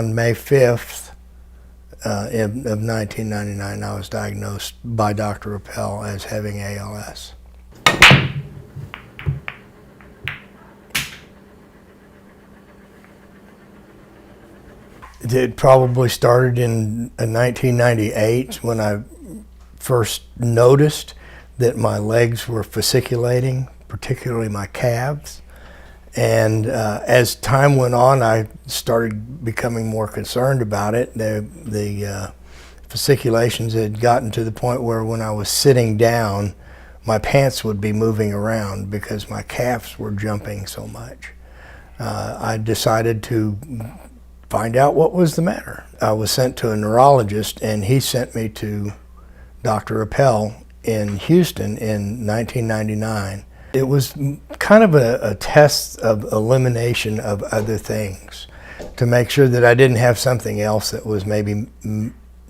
on May 5th of 1999, I was diagnosed by Dr. Appel as having ALS. It probably started in 1998 when I first noticed that my legs were fasciculating, particularly my calves. And as time went on, I started becoming more concerned about it. The fasciculations had gotten to the point where when I was sitting down, my pants would be moving around because my calves were jumping so much. I decided to find out what was the matter. I was sent to a neurologist, and he sent me to Dr. Appel in Houston in 1999. It was kind of a test of elimination of other things to make sure that I didn't have something else that was maybe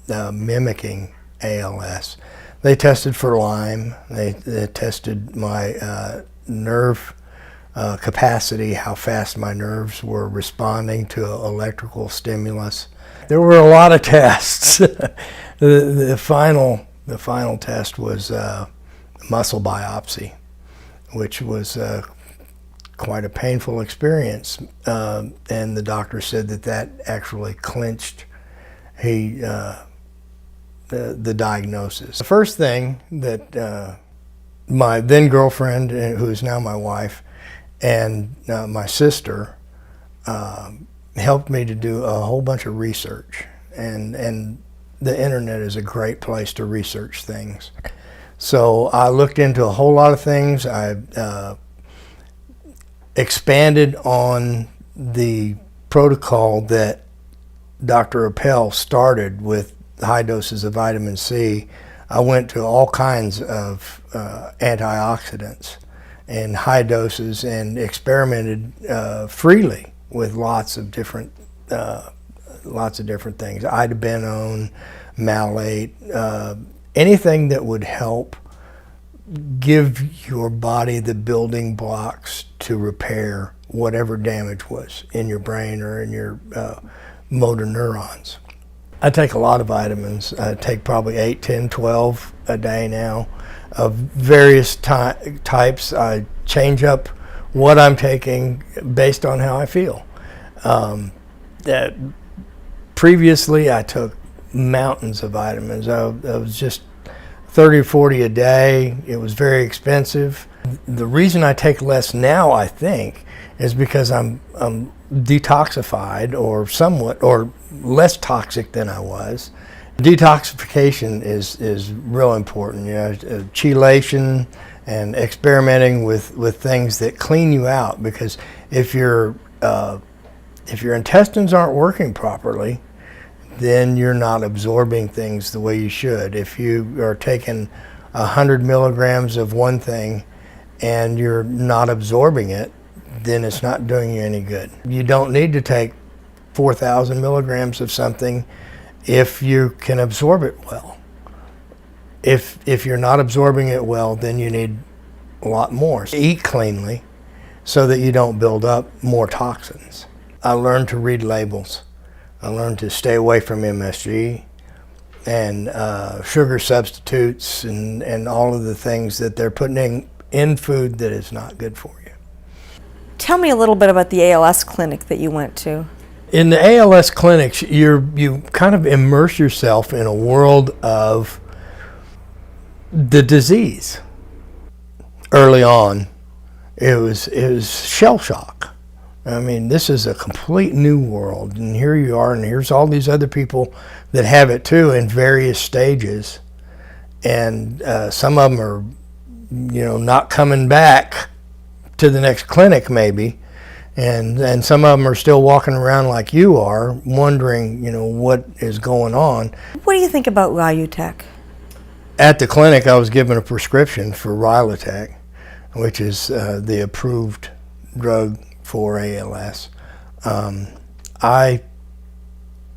mimicking ALS. They tested for Lyme. They tested my nerve capacity, how fast my nerves were responding to electrical stimulus. There were a lot of tests. The final test was muscle biopsy, which was quite a painful experience. And the doctor said that actually clinched the diagnosis. The first thing that my then girlfriend, who is now my wife, and my sister helped me to do a whole bunch of research. And the internet is a great place to research things. So I looked into a whole lot of things. I expanded on the protocol that Dr. Appel started with high doses of vitamin C. I went to all kinds of antioxidants in high doses and experimented freely with lots of different things. Itabenone, malate, anything that would help give your body the building blocks to repair whatever damage was in your brain or in your motor neurons. I take a lot of vitamins. I take probably 8, 10, 12 a day now of various types. I change up what I'm taking based on how I feel. Previously, I took mountains of vitamins. I was just 30 or 40 a day. It was very expensive. The reason I take less now, I think, is because I'm detoxified or somewhat, or less toxic than I was. Detoxification is real important. You know, chelation and experimenting with things that clean you out, because if your intestines aren't working properly, then you're not absorbing things the way you should. If you are taking 100 milligrams of one thing and you're not absorbing it, then it's not doing you any good. You don't need to take 4,000 milligrams of something if you can absorb it well. If you're not absorbing it well, then you need a lot more. Eat cleanly so that you don't build up more toxins. I learned to read labels. I learned to stay away from MSG and sugar substitutes and all of the things that they're putting in food that is not good for you. Tell me a little bit about the ALS clinic that you went to. In the ALS clinics, you kind of immerse yourself in a world of the disease. Early on, it was shell shock. I mean, this is a complete new world, and here you are, and here's all these other people that have it too in various stages, and some of them are, not coming back to the next clinic maybe, and some of them are still walking around like you are, wondering, what is going on. What do you think about Ryutech? At the clinic, I was given a prescription for Ryutech, which is the approved drug for ALS. I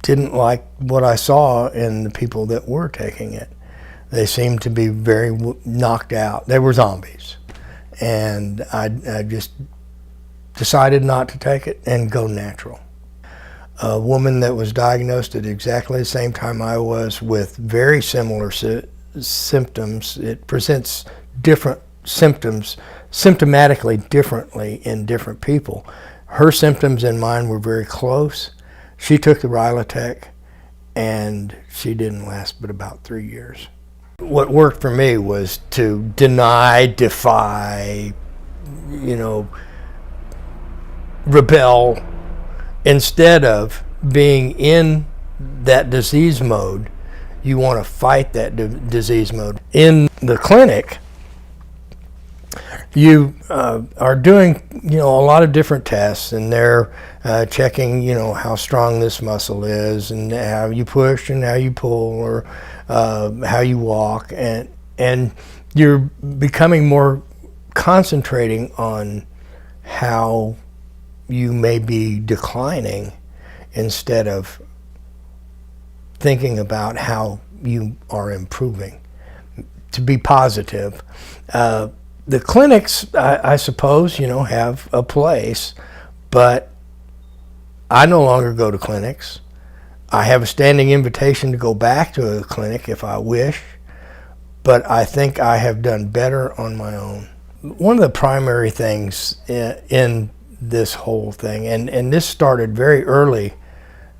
didn't like what I saw in the people that were taking it. They seemed to be very knocked out. They were zombies. And I just decided not to take it and go natural. a woman that was diagnosed at exactly the same time I was with very similar symptoms. It presents different symptoms, symptomatically differently in different people. Her symptoms and mine were very close. She took the Rilotech, and she didn't last but about 3 years. What worked for me was to deny, defy, rebel, instead of being in that disease mode. You want to fight that disease mode. In the clinic, you are doing, a lot of different tests, and they're checking, how strong this muscle is, and how you push and how you pull, or how you walk, and you're becoming more concentrating on how you may be declining instead of thinking about how you are improving, to be positive. The clinics, I suppose, have a place, but I no longer go to clinics. I have a standing invitation to go back to a clinic if I wish, but I think I have done better on my own. One of the primary things in this whole thing, and this started very early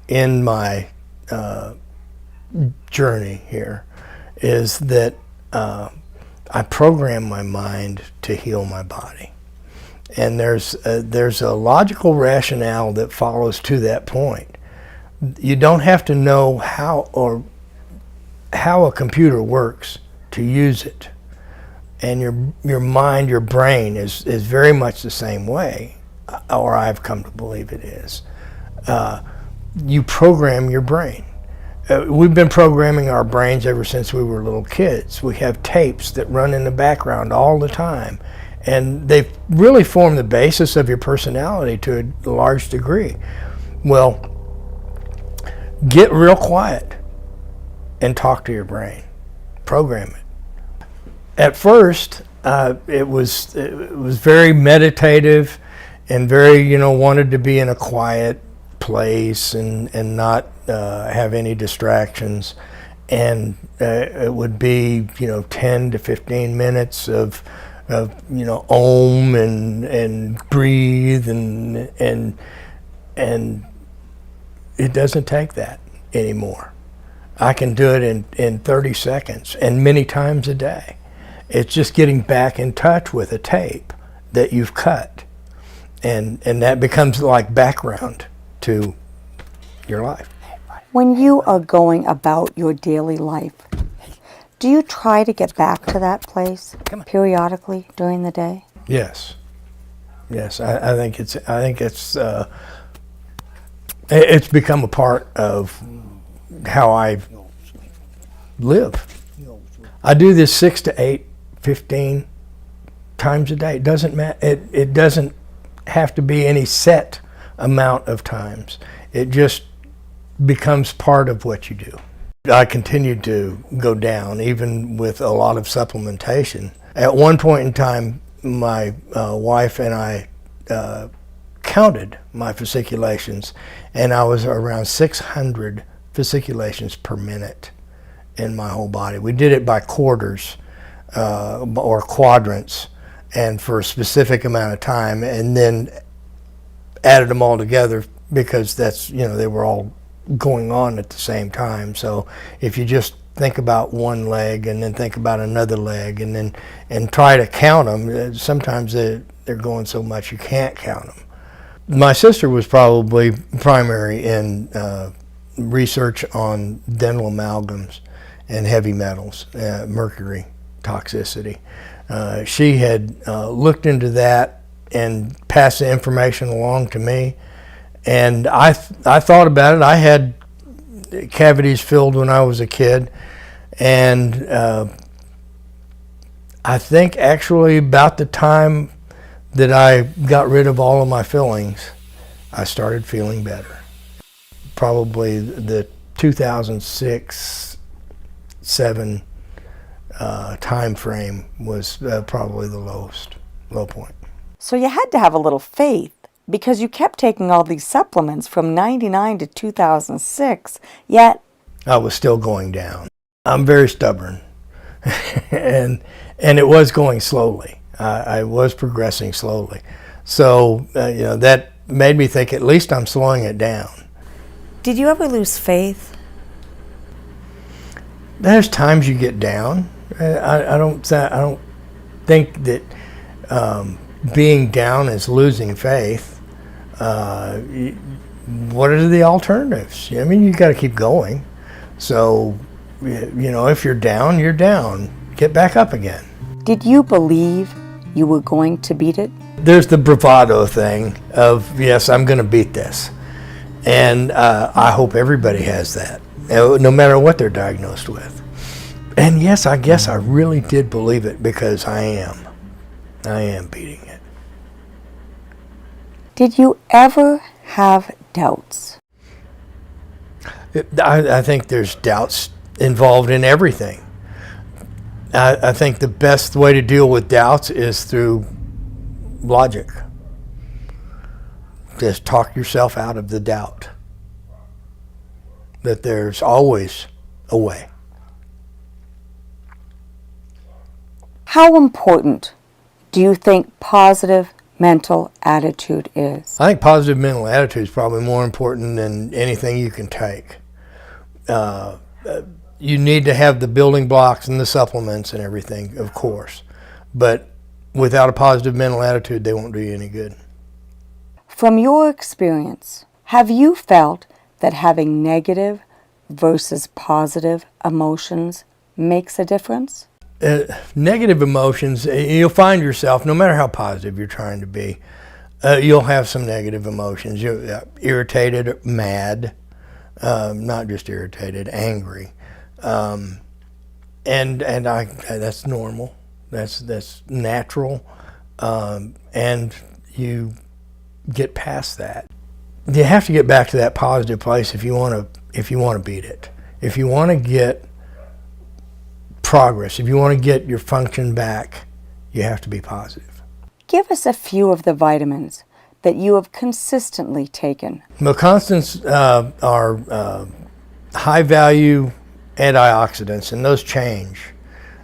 in my journey here, is that I program my mind to heal my body. And there's a logical rationale that follows to that point. You don't have to know how a computer works to use it. And your mind, your brain is very much the same way, or I've come to believe it is. You program your brain. We've been programming our brains ever since we were little kids. We have tapes that run in the background all the time, and they've really formed the basis of your personality to a large degree. Well, get real quiet and talk to your brain. Program it. At first, it was very meditative and very, wanted to be in a quiet place and not have any distractions, and it would be 10 to 15 minutes of om and breathe, and it doesn't take that anymore. I can do it in 30 seconds and many times a day. It's just getting back in touch with a tape that you've cut, and that becomes like background to your life. When you are going about your daily life, do you try to get back to that place periodically during the day? Yes. I think it's become a part of how I live. I do this 6 to 8, 15 times a day. It doesn't matter. It doesn't have to be any set amount of times. It just becomes part of what you do. I continued to go down, even with a lot of supplementation. At one point in time, my wife and I counted my fasciculations, and I was around 600 fasciculations per minute in my whole body. We did it by quarters or quadrants, and for a specific amount of time, and then added them all together, because that's, they were all going on at the same time. So if you just think about one leg and then think about another leg and try to count them, sometimes they're going so much you can't count them. My sister was probably primary in research on dental amalgams and heavy metals, mercury toxicity. She had looked into that and passed the information along to me. And I thought about it. I had cavities filled when I was a kid, and I think actually about the time that I got rid of all of my fillings, I started feeling better. Probably the 2006-07 time frame was probably the low point. So you had to have a little faith because you kept taking all these supplements from 99 to 2006, yet I was still going down. I'm very stubborn, and it was going slowly. I was progressing slowly. So, that made me think at least I'm slowing it down. Did you ever lose faith? There's times you get down. I don't think that being down is losing faith. What are the alternatives? I mean, you got to keep going. So, if you're down, you're down. Get back up again. did you believe you were going to beat it? There's the bravado thing of, yes, I'm going to beat this. And I hope everybody has that, no matter what they're diagnosed with. And yes, I guess I really did believe it because I am beating it. Did you ever have doubts? I think there's doubts involved in everything. I think the best way to deal with doubts is through logic. Just talk yourself out of the doubt that there's always a way. How important do you think positive mental attitude is? I think positive mental attitude is probably more important than anything you can take. You need to have the building blocks and the supplements and everything, of course. But without a positive mental attitude, they won't do you any good. From your experience, have you felt that having negative versus positive emotions makes a difference? Negative emotions, you'll find yourself, no matter how positive you're trying to be, you'll have some negative emotions. You're irritated, mad, not just irritated, angry. And that's normal. That's natural. And you get past that. You have to get back to that positive place if you want to beat it. If you want to get progress, if you want to get your function back, you have to be positive. Give us a few of the vitamins that you have consistently taken. The constants are high-value antioxidants, and those change.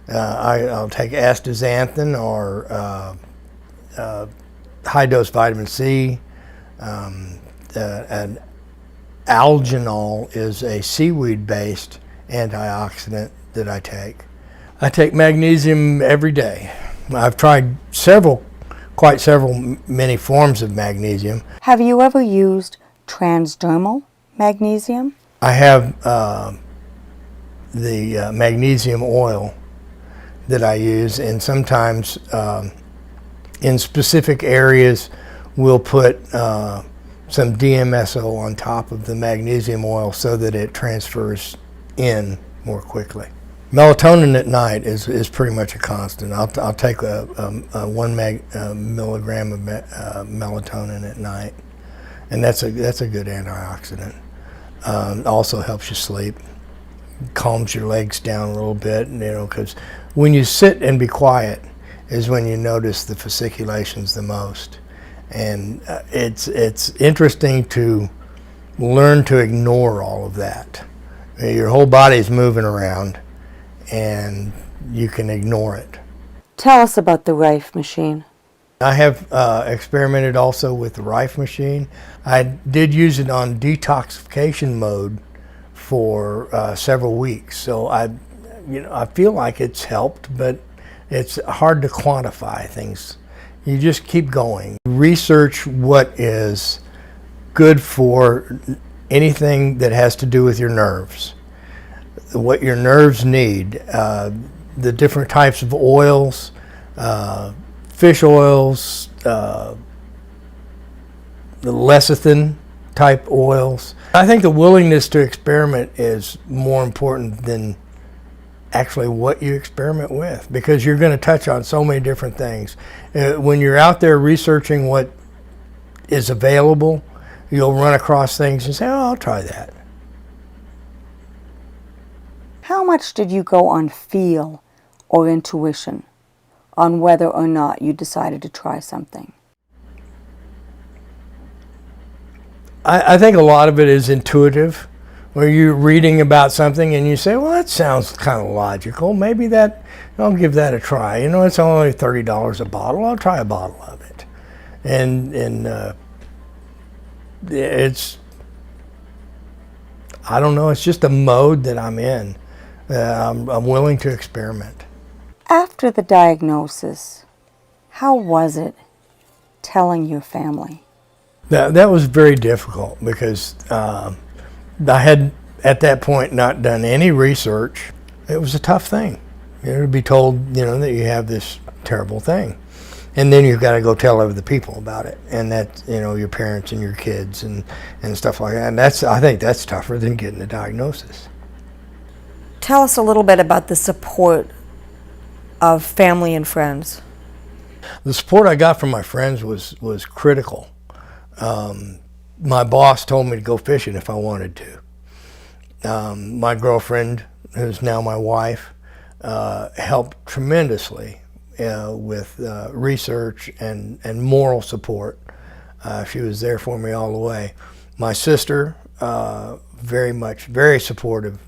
I'll take Astaxanthin or high-dose vitamin C. And Algenol is a seaweed-based antioxidant that I take. I take magnesium every day. I've tried many forms of magnesium. Have you ever used transdermal magnesium? I have the magnesium oil that I use, and sometimes in specific areas we'll put some DMSO on top of the magnesium oil so that it transfers in more quickly. Melatonin at night is pretty much a constant. I'll take a 1 milligram of melatonin at night, and that's a good antioxidant. Also helps you sleep, calms your legs down a little bit, because when you sit and be quiet is when you notice the fasciculations the most. And it's interesting to learn to ignore all of that. Your whole body's moving around, and you can ignore it. Tell us about the Rife machine. I have experimented also with the Rife machine. I did use it on detoxification mode for several weeks, so I feel like it's helped, but it's hard to quantify things. You just keep going. Research what is good for anything that has to do with your nerves, what your nerves need, the different types of oils, fish oils, the lecithin type oils. I think the willingness to experiment is more important than actually what you experiment with, because you're going to touch on so many different things. When you're out there researching what is available, you'll run across things and say, oh, I'll try that. How much did you go on feel or intuition on whether or not you decided to try something? I think a lot of it is intuitive, where you're reading about something and you say, well, that sounds kind of logical. Maybe I'll give that a try. You know, it's only $30 a bottle. I'll try a bottle of it. And it's, I don't know, it's just a mode that I'm in. I'm willing to experiment. After the diagnosis, how was it telling your family? That was very difficult because I had at that point not done any research. It was a tough thing, to be told, that you have this terrible thing, and then you've got to go tell other people about it, and that your parents and your kids and stuff like that. And I think that's tougher than getting a diagnosis. Tell us a little bit about the support of family and friends. The support I got from my friends was critical. My boss told me to go fishing if I wanted to. My girlfriend, who's now my wife, helped tremendously with research and moral support. She was there for me all the way. My sister, very supportive,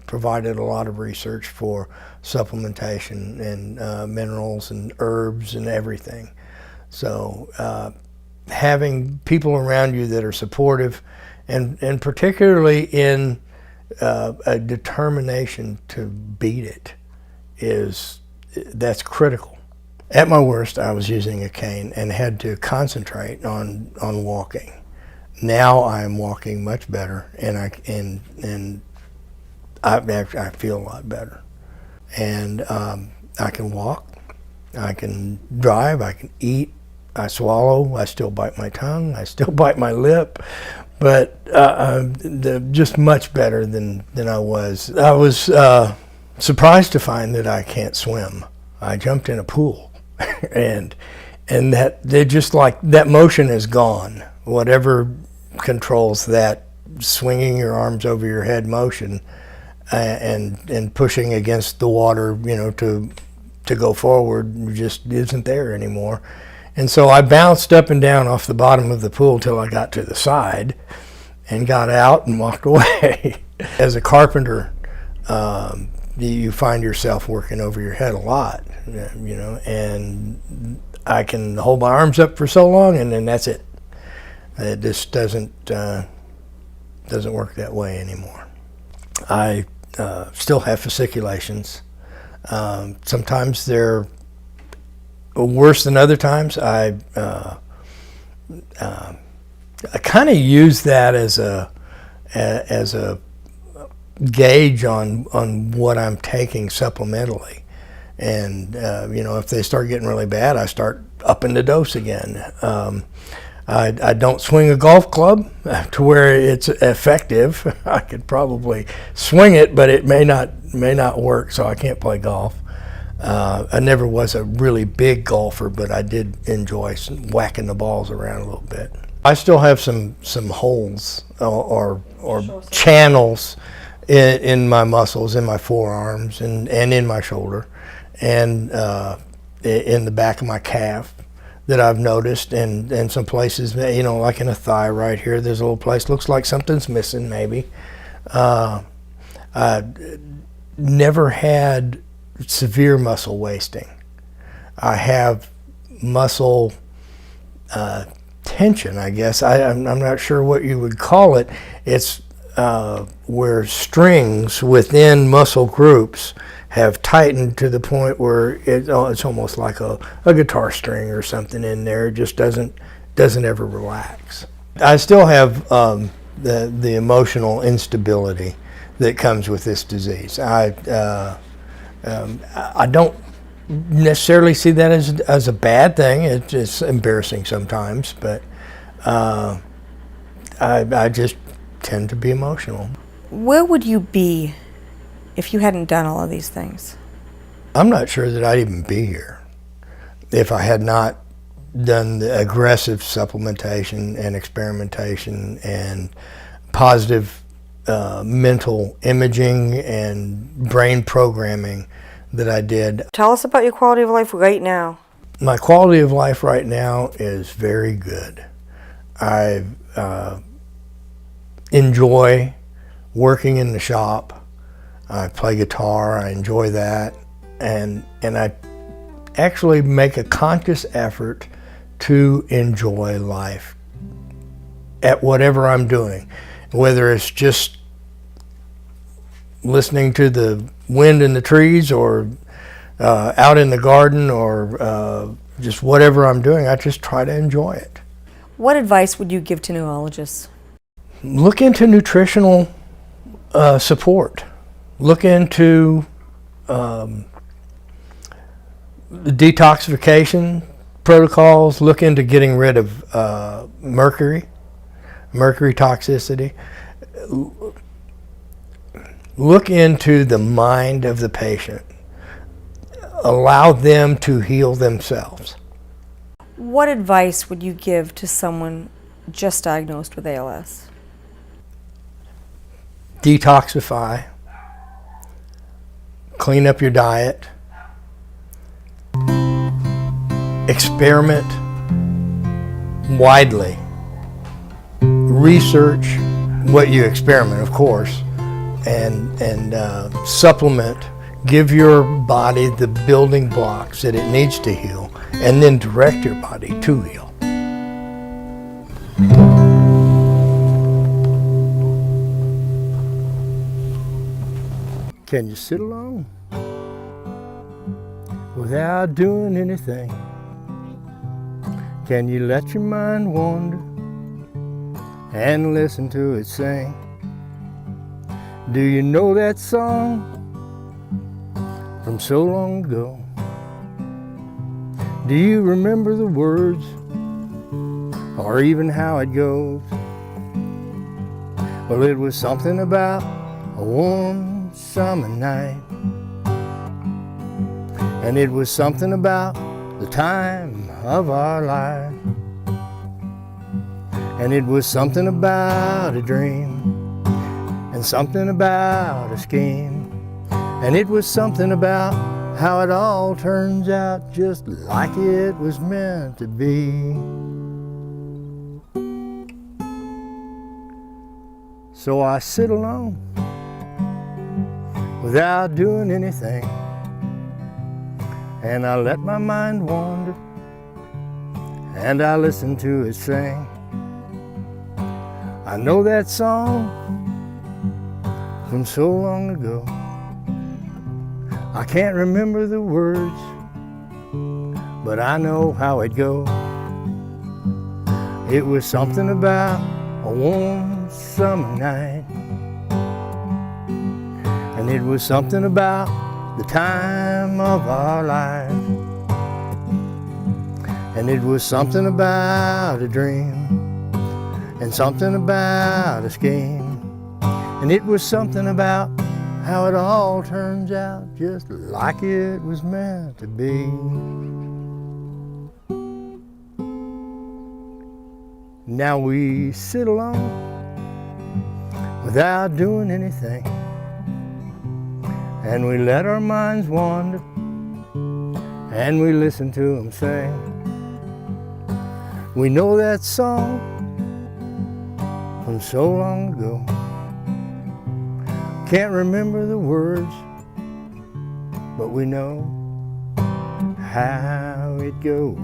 provided a lot of research for supplementation and minerals and herbs and everything. So having people around you that are supportive and particularly in a determination to beat it that's critical. At my worst, I was using a cane and had to concentrate on walking. Now I'm walking much better, and I feel a lot better. And I can walk, I can drive, I can eat, I swallow, I still bite my tongue, I still bite my lip, but just much better than I was. I was surprised to find that I can't swim. I jumped in a pool, and that they're just like that motion is gone. Whatever controls that swinging your arms over your head motion and pushing against the water, to go forward, just isn't there anymore. And so I bounced up and down off the bottom of the pool till I got to the side and got out and walked away. As a carpenter, you find yourself working over your head a lot, and I can hold my arms up for so long and then that's it. It just doesn't work that way anymore. I still have fasciculations. Sometimes they're worse than other times. I kind of use that as a gauge on what I'm taking supplementally, and if they start getting really bad, I start upping the dose again. I don't swing a golf club to where it's effective. I could probably swing it, but it may not work, so I can't play golf. I never was a really big golfer, but I did enjoy whacking the balls around a little bit. I still have some holes or channels in my muscles, in my forearms, and in my shoulder, and in the back of my calf that I've noticed, and some places, like in a thigh right here, there's a little place, looks like something's missing maybe. I never had severe muscle wasting. I have muscle tension, I guess. I'm not sure what you would call it. It's where strings within muscle groups have tightened to the point where it's almost like a guitar string or something in there. It just doesn't ever relax. I still have the emotional instability that comes with this disease. I don't necessarily see that as a bad thing. It's embarrassing sometimes, but I just tend to be emotional. Where would you be if you hadn't done all of these things? I'm not sure that I'd even be here if I had not done the aggressive supplementation and experimentation and positive mental imaging and brain programming that I did. Tell us about your quality of life right now. My quality of life right now is very good. I enjoy working in the shop. I play guitar, I enjoy that, and I actually make a conscious effort to enjoy life at whatever I'm doing, whether it's just listening to the wind in the trees or out in the garden or just whatever I'm doing. I just try to enjoy it. What advice would you give to neurologists? Look into nutritional support. Look into the detoxification protocols. Look into getting rid of mercury toxicity. Look into the mind of the patient. Allow them to heal themselves. What advice would you give to someone just diagnosed with ALS? Detoxify. Clean up your diet. Experiment widely. Research what you experiment, of course, and supplement. Give your body the building blocks that it needs to heal, and then direct your body to heal. Can you sit alone without doing anything? Can you let your mind wander and listen to it sing? Do you know that song from so long ago? Do you remember the words or even how it goes? Well, it was something about a warm summer night, and it was something about the time of our life, and it was something about a dream, and something about a scheme, and it was something about how it all turns out just like it was meant to be. So I sit alone without doing anything, and I let my mind wander, and I listen to it sing. I know that song from so long ago. I can't remember the words, but I know how it goes. It was something about a warm summer night, and it was something about the time of our life, and it was something about a dream, and something about a scheme, and it was something about how it all turns out just like it was meant to be. Now we sit alone without doing anything, and we let our minds wander, and we listen to them sing. We know that song from so long ago. Can't remember the words, but we know how it goes.